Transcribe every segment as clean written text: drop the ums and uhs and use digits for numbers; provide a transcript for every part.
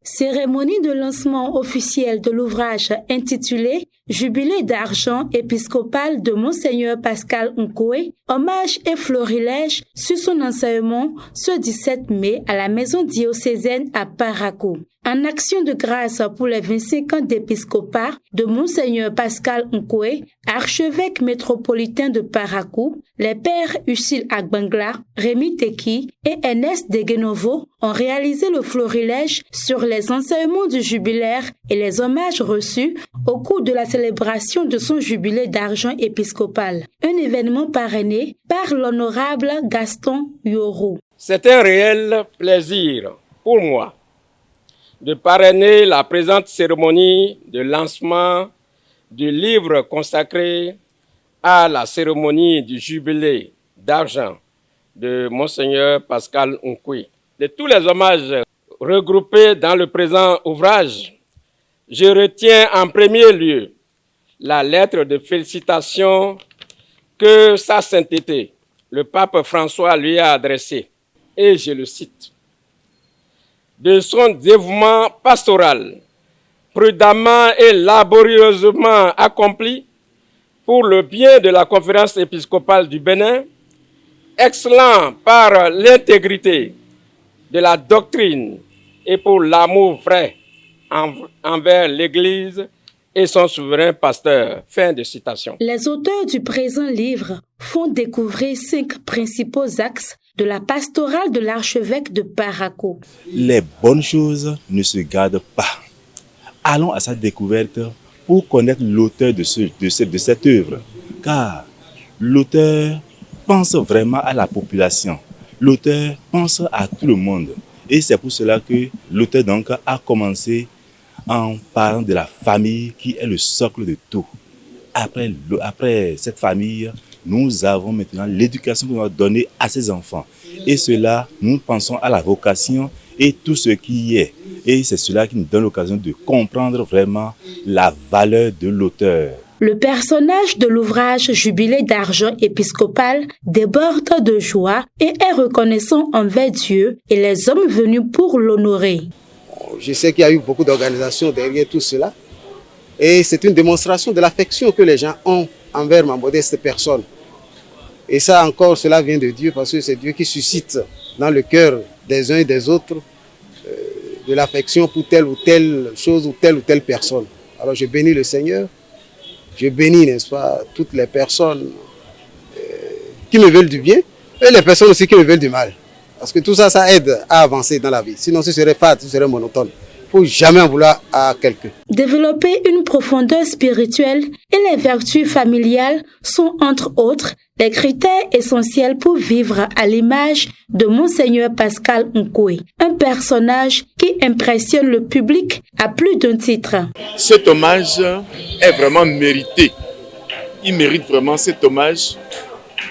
Cérémonie de lancement officiel de l'ouvrage intitulé Jubilé d'argent épiscopal de Monseigneur Pascal Nkoué, hommage et florilège sur son enseignement ce 17 mai à la maison diocésaine à Parakou. En action de grâce pour les 25 ans d'épiscopat de Monseigneur Pascal Nkoué, archevêque métropolitain de Parakou, les pères Ucile Agbangla, Rémi Teki et Ernest Deguenovo ont réalisé le florilège sur les enseignements du jubilaire et les hommages reçus au cours de la célébration de son jubilé d'argent épiscopal, un événement parrainé par l'honorable Gaston Yoro. C'est un réel plaisir pour moi de parrainer la présente cérémonie de lancement du livre consacré à la cérémonie du jubilé d'argent de Monseigneur Pascal Nkoué. De tous les hommages regroupés dans le présent ouvrage, je retiens en premier lieu la lettre de félicitations que Sa Sainteté, le pape François, lui a adressée. Et je le cite. De son dévouement pastoral, prudemment et laborieusement accompli pour le bien de la conférence épiscopale du Bénin, excellent par l'intégrité de la doctrine et pour l'amour vrai envers l'Église et son souverain pasteur. Fin de citation. Les auteurs du présent livre font découvrir 5 principaux axes de la pastorale de l'archevêque de Parakou. Les bonnes choses ne se gardent pas. Allons à sa découverte pour connaître l'auteur de cette œuvre. Car l'auteur pense vraiment à la population. L'auteur pense à tout le monde. Et c'est pour cela que l'auteur donc a commencé en parlant de la famille qui est le socle de tout. Après cette famille, nous avons maintenant l'éducation qu'on va donner à ces enfants. Et cela, nous pensons à la vocation et tout ce qui y est. Et c'est cela qui nous donne l'occasion de comprendre vraiment la valeur de l'auteur. Le personnage de l'ouvrage Jubilé d'argent épiscopal déborde de joie et est reconnaissant envers Dieu et les hommes venus pour l'honorer. Je sais qu'il y a eu beaucoup d'organisations derrière tout cela. Et c'est une démonstration de l'affection que les gens ont envers ma modeste personne. Et ça encore, cela vient de Dieu, parce que c'est Dieu qui suscite dans le cœur des uns et des autres de l'affection pour telle ou telle chose ou telle personne. Alors je bénis le Seigneur, je bénis, n'est-ce pas, toutes les personnes qui me veulent du bien et les personnes aussi qui me veulent du mal. Parce que tout ça, ça aide à avancer dans la vie. Sinon, ce serait fade, ce serait monotone. Il ne faut jamais en vouloir à quelqu'un. Développer une profondeur spirituelle et les vertus familiales sont, entre autres, les critères essentiels pour vivre à l'image de Monseigneur Pascal Nkoué, un personnage qui impressionne le public à plus d'un titre. Cet hommage est vraiment mérité. Il mérite vraiment cet hommage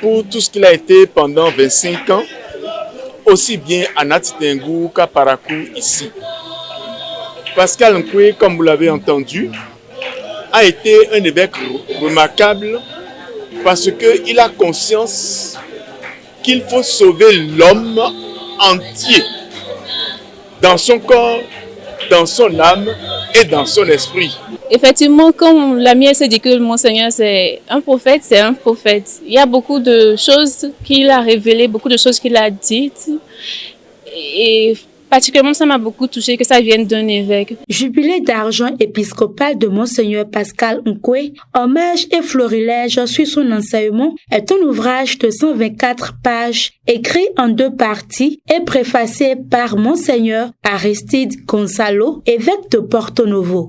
pour tout ce qu'il a été pendant 25 ans, aussi bien à Nati-Tengou qu'à Parakou ici. Pascal Nkoué, comme vous l'avez entendu, a été un évêque remarquable parce qu'il a conscience qu'il faut sauver l'homme entier dans son corps, dans son âme et dans son esprit. Effectivement, comme la mienne se dit que Monseigneur c'est un prophète, c'est un prophète. Il y a beaucoup de choses qu'il a révélées, beaucoup de choses qu'il a dites. Et particulièrement, ça m'a beaucoup touché que ça vienne d'un évêque. Jubilé d'argent épiscopal de Monseigneur Pascal Nkoué, hommage et florilège sur son enseignement est un ouvrage de 124 pages, écrit en 2 parties et préfacé par Monseigneur Aristide Gonçalo, évêque de Porto Novo.